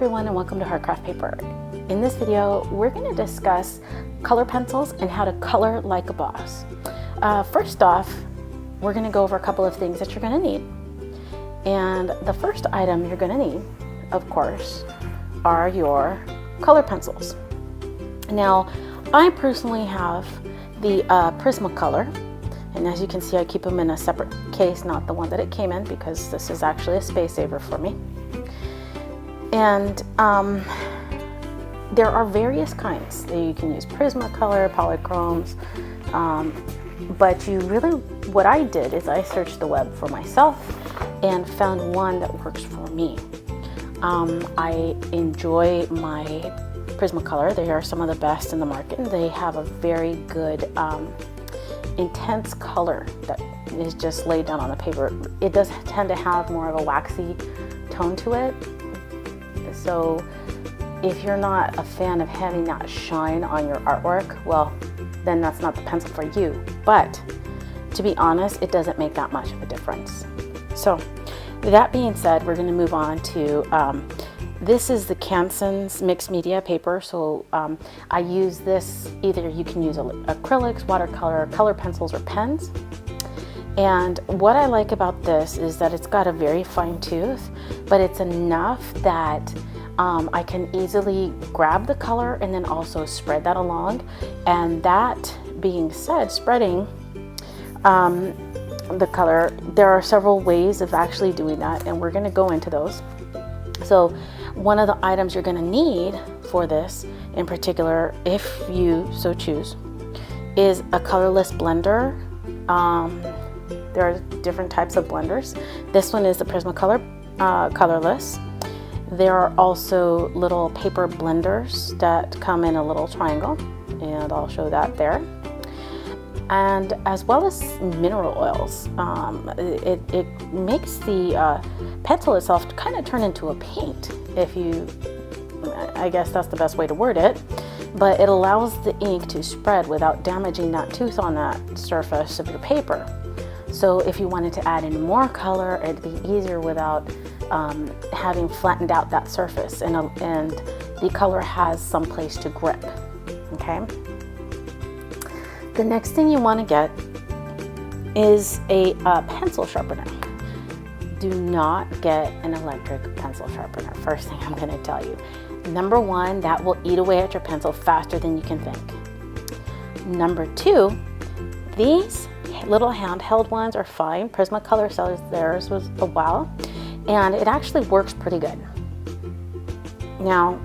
everyone, and welcome to Heartcraftpaper. In this video, we're going to discuss color pencils and how to color like a boss. First off, we're going to go over a couple of things that you're going to need. And the first item you're going to need, of course, are your color pencils. Now, I personally have the Prismacolor, and as you can see, I keep them in a separate case, not the one that it came in, because this is actually a space saver for me. And there are various kinds. You can use Prismacolor, polychromes, but what I did is I searched the web for myself and found one that works for me. I enjoy my Prismacolor. They are some of the best in the market. They have a very good intense color that is just laid down on the paper. It does tend to have more of a waxy tone to it. So if you're not a fan of having that shine on your artwork, well, then that's not the pencil for you. But to be honest, it doesn't make that much of a difference. So with that being said, we're going to move on to this is the Canson's mixed media paper. So I use this, either you can use acrylics, watercolor, color pencils, or pens. And what I like about this is that it's got a very fine tooth, but it's enough that I can easily grab the color and then also spread that along. And that being said, spreading the color, there are several ways of actually doing that, and we're going to go into those. So one of the items you're going to need for this in particular, if you so choose, is a colorless blender. There are different types of blenders. This one is the Prismacolor colorless. There are also little paper blenders that come in a little triangle, and I'll show that there. And as well as mineral oils. It makes the pencil itself kind of turn into a paint, I guess that's the best way to word it, but it allows the ink to spread without damaging that tooth on that surface of your paper. So if you wanted to add in more color, it'd be easier without having flattened out that surface, and the color has some place to grip, okay? The next thing you want to get is a pencil sharpener. Do not get an electric pencil sharpener. First thing I'm going to tell you. Number one, that will eat away at your pencil faster than you can think. Number two, these little handheld ones are fine. Prismacolor sells theirs was a while, and it actually works pretty good. Now,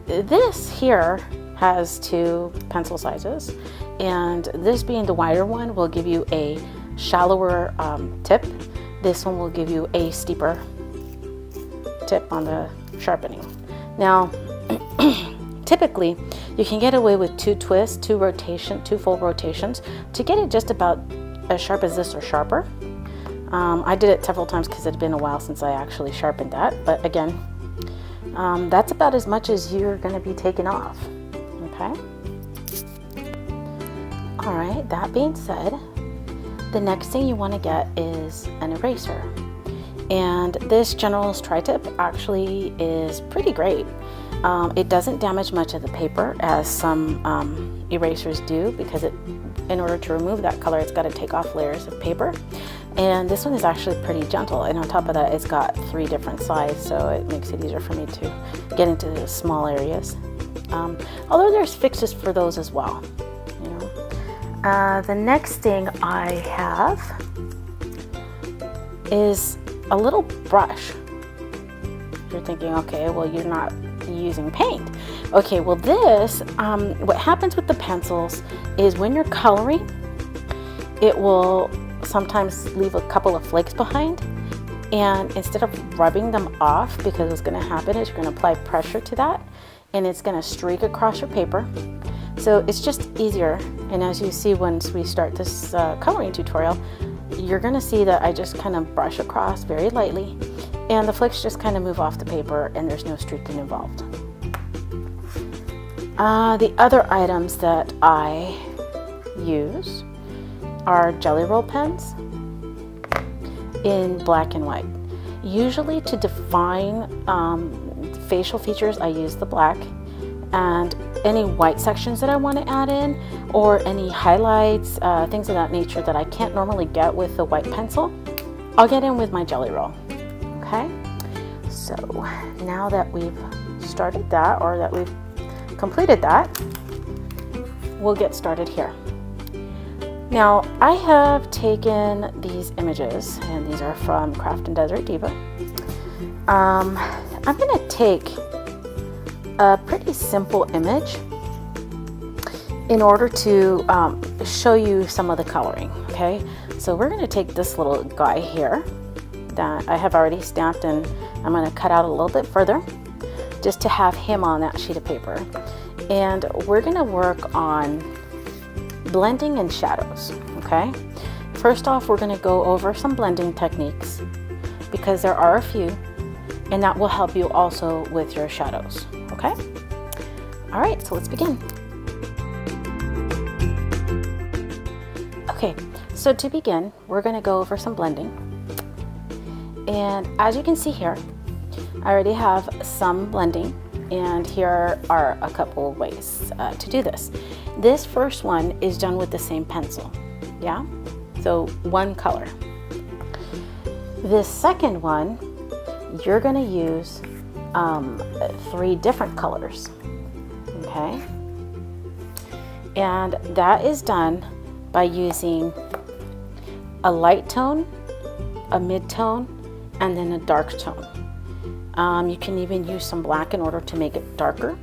this here has two pencil sizes, and this being the wider one will give you a shallower tip. This one will give you a steeper tip on the sharpening. Now, typically you can get away with 2 twists, 2 full rotations to get it just about as sharp as this or sharper. I did it several times because it had been a while since I actually sharpened that, but again, that's about as much as you're going to be taking off. Okay. All right, that being said, the next thing you want to get is an eraser. And this General's Tri-Tip actually is pretty great. It doesn't damage much of the paper as some erasers do, because in order to remove that color, it's got to take off layers of paper. And this one is actually pretty gentle, and on top of that, it's got 3 different sides, so it makes it easier for me to get into the small areas. Although there's fixes for those as well. The next thing I have is a little brush. You're thinking, okay, well, you're not using paint. Okay, well, this, what happens with the pencils is when you're coloring, it will sometimes leave a couple of flakes behind. And instead of rubbing them off, because what's going to happen is you're going to apply pressure to that, and it's going to streak across your paper. So it's just easier, and as you see once we start this coloring tutorial, you're going to see that I just kind of brush across very lightly, and the flakes just kind of move off the paper, and there's no streaking involved. The other items that I use are Jelly Roll pens in black and white. Usually to define facial features, I use the black, and any white sections that I want to add in, or any highlights, things of that nature that I can't normally get with the white pencil, I'll get in with my Jelly Roll. Okay, so now that we've started that, or that we've completed that, we'll get started here. Now I have taken these images, and these are from Craftin Desert Diva. I'm going to take a pretty simple image in order to show you some of the coloring. Okay, so we're going to take this little guy here that I have already stamped, and I'm going to cut out a little bit further just to have him on that sheet of paper. And we're going to work on blending and shadows. Okay, first off, we're going to go over some blending techniques because there are a few, and that will help you also with your shadows. Okay, all right, so let's begin. Okay, so to begin, we're going to go over some blending. And as you can see here, I already have some blending, and here are a couple ways to do this. This first one is done with the same pencil, yeah? So one color. This second one, you're gonna use 3 different colors, okay? And that is done by using a light tone, a mid-tone, and then a dark tone. You can even use some black in order to make it darker.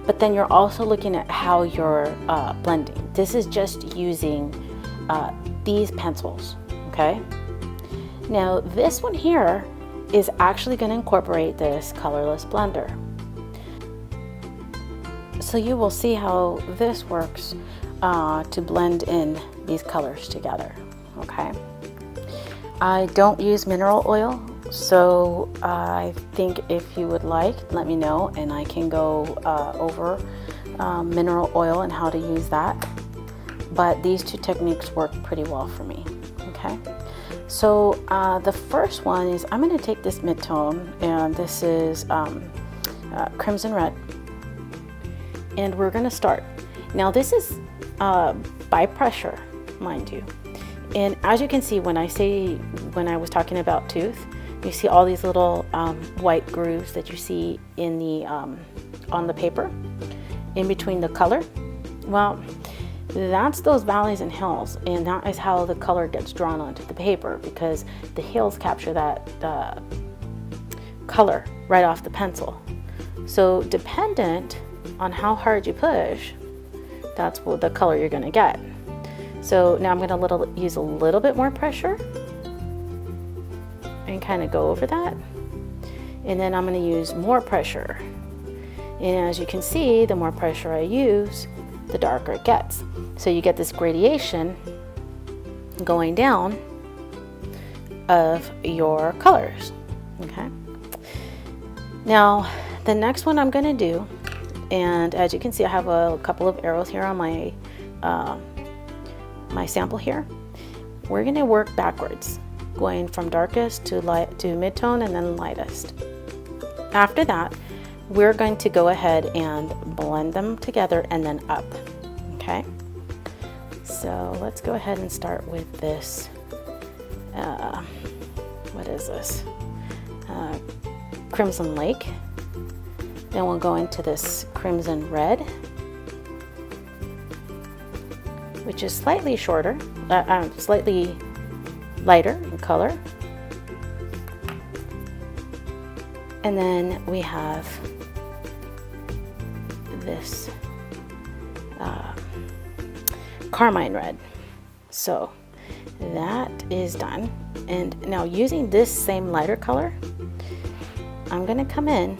But then you're also looking at how you're blending. This is just using these pencils, okay? Now this one here is actually going to incorporate this colorless blender. So you will see how this works to blend in these colors together, okay? I don't use mineral oil, so I think if you would like, let me know, and I can go over mineral oil and how to use that. But these 2 techniques work pretty well for me, okay? So the first one is I'm going to take this mid-tone, and this is Crimson Red, and we're going to start. Now this is by pressure, mind you. And as you can see, when I was talking about tooth, you see all these little white grooves that you see in the on the paper, in between the color. Well, that's those valleys and hills, and that is how the color gets drawn onto the paper, because the hills capture that color right off the pencil. So dependent on how hard you push, that's what the color you're going to get. So now I'm going to use a little bit more pressure and kind of go over that. And then I'm going to use more pressure. And as you can see, the more pressure I use, the darker it gets. So you get this gradation going down of your colors, okay? Now, the next one I'm going to do, and as you can see, I have a couple of arrows here on my my sample here. We're going to work backwards, going from darkest to light to mid-tone and then lightest. After that, we're going to go ahead and blend them together and then up, okay? So let's go ahead and start with this, what is this? Crimson Lake. Then we'll go into this Crimson Red, which is slightly shorter, slightly lighter in color. And then we have this Carmine Red. So that is done. And now using this same lighter color, I'm going to come in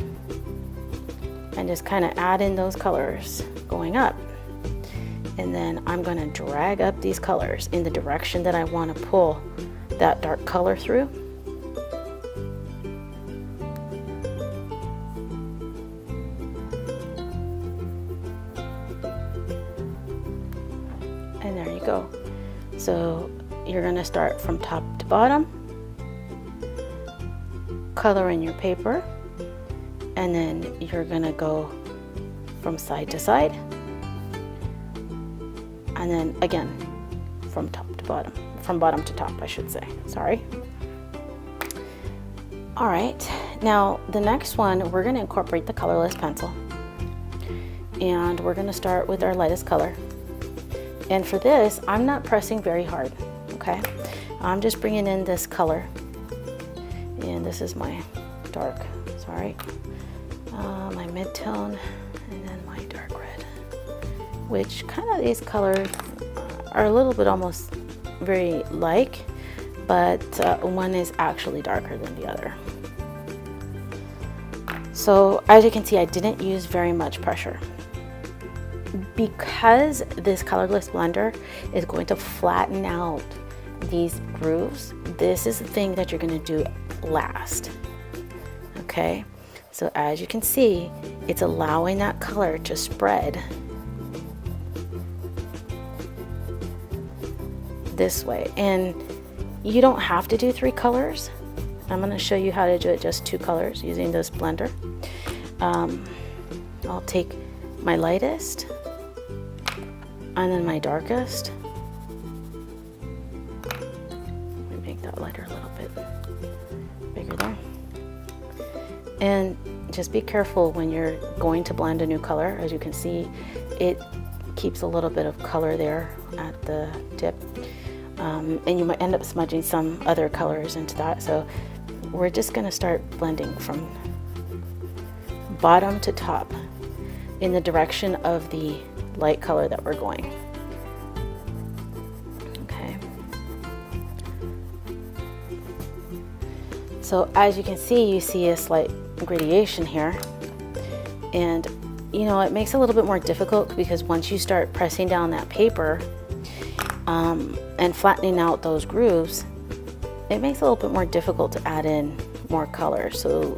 and just kind of add in those colors going up. And then I'm going to drag up these colors in the direction that I want to pull that dark color through. And there you go. So you're going to start from top to bottom, color in your paper, and then you're gonna go from side to side, and then again from top to bottom, from bottom to top, I should say, sorry. All right, now the next one, we're gonna incorporate the colorless pencil, and we're gonna start with our lightest color. And for this, I'm not pressing very hard, okay? I'm just bringing in this color, and this is my dark, sorry, my mid-tone, and then my dark red, which kind of these colors are a little bit almost very like, but one is actually darker than the other. So as you can see, I didn't use very much pressure. Because this colorless blender is going to flatten out these grooves, this is the thing that you're going to do last. Okay, so as you can see, it's allowing that color to spread this way, and you don't have to do 3 colors. I'm going to show you how to do it just 2 colors using this blender. I'll take my lightest and then my darkest. Let me make that lighter a little bit bigger there. And just be careful when you're going to blend a new color. As you can see, it keeps a little bit of color there at the tip. And you might end up smudging some other colors into that. So we're just gonna start blending from bottom to top in the direction of the light color that we're going. Okay. So as you can see, you see a slight gradation here, and you know, it makes it a little bit more difficult because once you start pressing down that paper and flattening out those grooves, it makes it a little bit more difficult to add in more color. So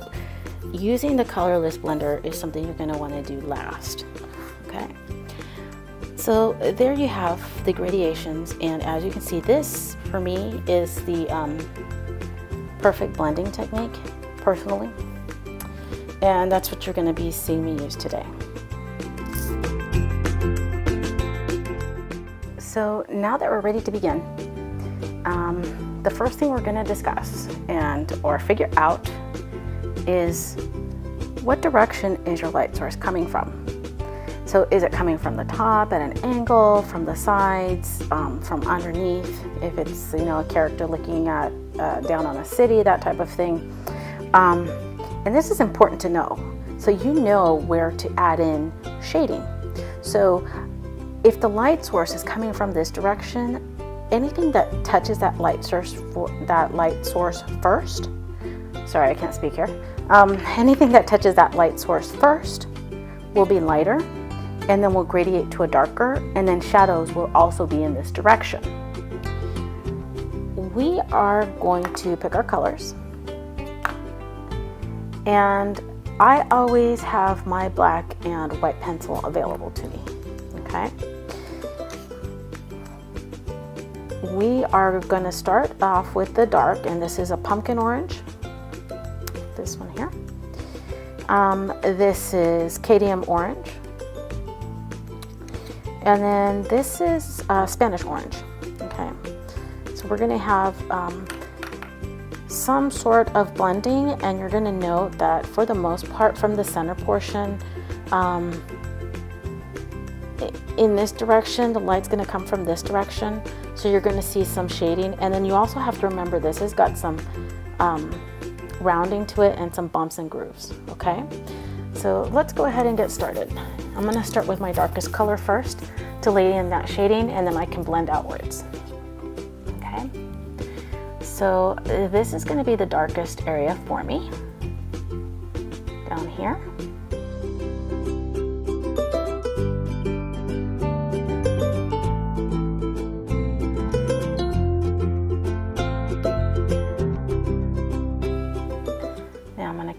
using the colorless blender is something you're going to want to do last. Okay, so there you have the gradations, and as you can see, this for me is the perfect blending technique personally, and that's what you're going to be seeing me use today. So now that we're ready to begin, the first thing we're going to discuss or figure out is what direction is your light source coming from. So is it coming from the top at an angle, from the sides, from underneath, if it's, you know, a character looking at down on a city, that type of thing. And this is important to know, so you know where to add in shading. So if the light source is coming from this direction, anything that touches that light source first, sorry, I can't speak here. Anything that touches that light source first will be lighter, and then will gradiate to a darker, and then shadows will also be in this direction. We are going to pick our colors, and I always have my black and white pencil available to me. Okay, we are going to start off with the dark, and this is a pumpkin orange, this one here. This is cadmium orange, and then this is Spanish orange. Okay, so we're going to have some sort of blending, and you're going to note that for the most part from the center portion, in this direction, the light's going to come from this direction, so you're going to see some shading. And then you also have to remember this has got some rounding to it and some bumps and grooves. Okay, so let's go ahead and get started. I'm going to start with my darkest color first to lay in that shading, and then I can blend outwards. Okay, so this is going to be the darkest area for me down here.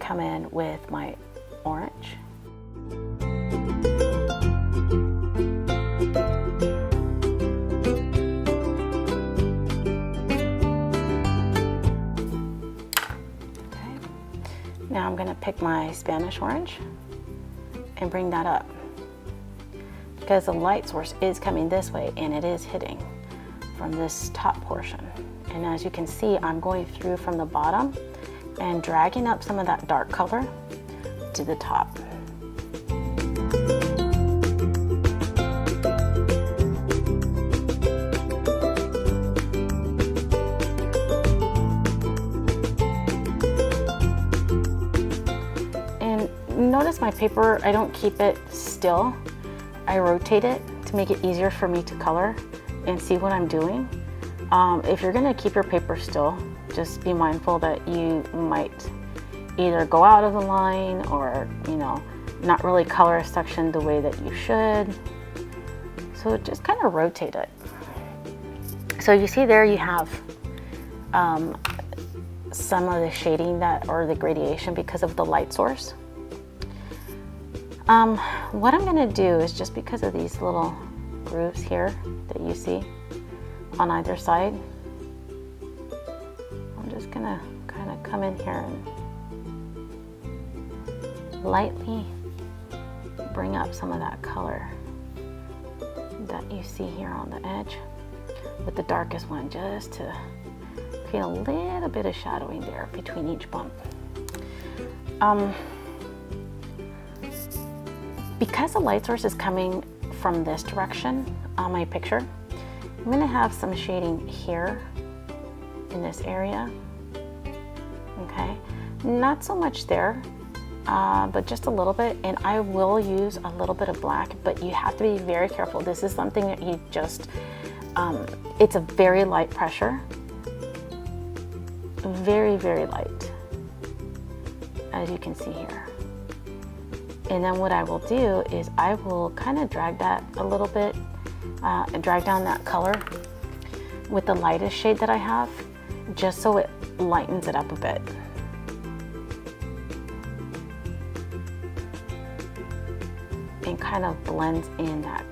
Come in with my orange. Okay. Now I'm going gonna pick my Spanish orange and bring that up, because the light source is coming this way and it is hitting from this top portion. And as you can see, I'm going through from the bottom and dragging up some of that dark color to the top. And notice my paper, I don't keep it still. I rotate it to make it easier for me to color and see what I'm doing. If you're gonna keep your paper still, just be mindful that you might either go out of the line or, you know, not really color a section the way that you should. So just kind of rotate it. So you see there you have some of the shading that, or the gradation, because of the light source. What I'm gonna do is, just because of these little grooves here that you see on either side, I'm just gonna kind of come in here and lightly bring up some of that color that you see here on the edge with the darkest one, just to create a little bit of shadowing there between each bump. Because the light source is coming from this direction on my picture, I'm going to have some shading here in this area. Okay, not so much there, but just a little bit. And I will use a little bit of black, but you have to be very careful. This is something that you just, it's a very light pressure, very, very light, as you can see here. And then what I will do is I will kind of drag that a little bit, and drag down that color with the lightest shade that I have, just so it lightens it up a bit. And kind of blends in that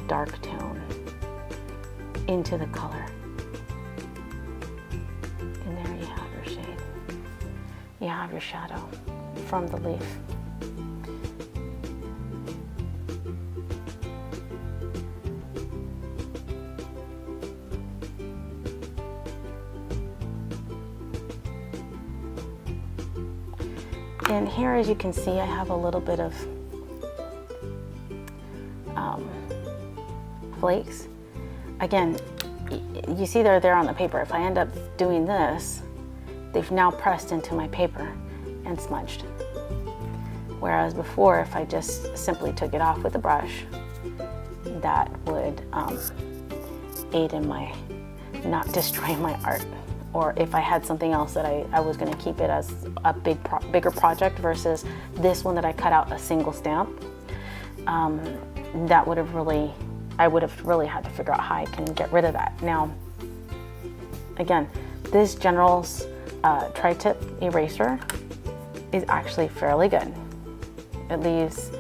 dark tone into the color. And there you have your shade. You have your shadow from the leaf. And here, as you can see, I have a little bit of flakes. Again, you see they're there on the paper. If I end up doing this, they've now pressed into my paper and smudged. Whereas before, if I just simply took it off with a brush, that would aid in my not destroying my art. Or if I had something else that I was going to keep it as a bigger project versus this one that I cut out a single stamp, that would have really, I would have really had to figure out how I can get rid of that. Now, again, this General's tri-tip eraser is actually fairly good. It leaves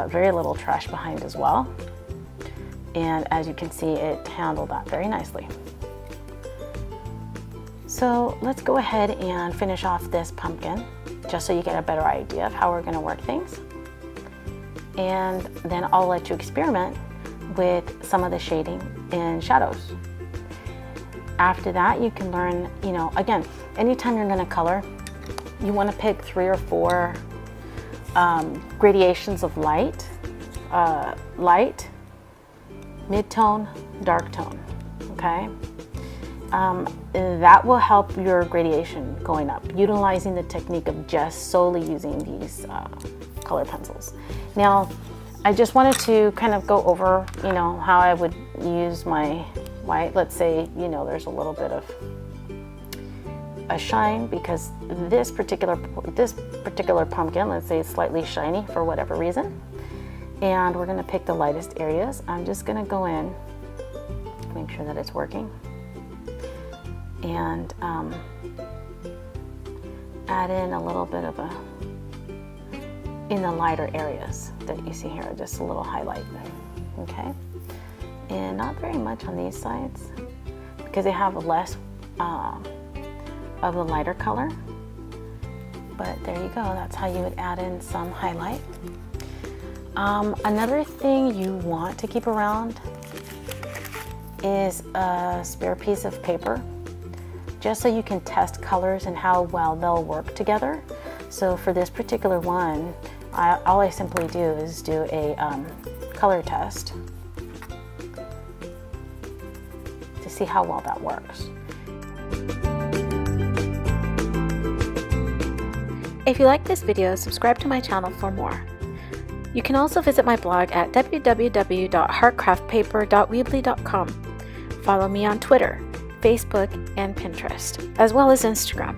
very little trash behind as well. And as you can see, it handled that very nicely. So let's go ahead and finish off this pumpkin, just so you get a better idea of how we're going to work things. And then I'll let you experiment with some of the shading and shadows. After that, you can learn, you know, again, anytime you're going to color, you want to pick 3 or 4 gradations of light, light, mid-tone, dark tone, okay? That will help your gradation going up, utilizing the technique of just solely using these color pencils. Now, I just wanted to kind of go over, you know, how I would use my white. Let's say, you know, there's a little bit of a shine, because this particular pumpkin, let's say, is slightly shiny for whatever reason. And we're going to pick the lightest areas. I'm just going to go in, make sure that it's working, and add in a little bit of in the lighter areas that you see here, just a little highlight, okay? And not very much on these sides, because they have less of the lighter color. But there you go, that's how you would add in some highlight. Another thing you want to keep around is a spare piece of paper, just so you can test colors and how well they'll work together. So for this particular one, all I simply do is do a color test to see how well that works. If you like this video, subscribe to my channel for more. You can also visit my blog at www.heartcraftpaper.weebly.com. Follow me on Twitter, Facebook, and Pinterest, as well as Instagram.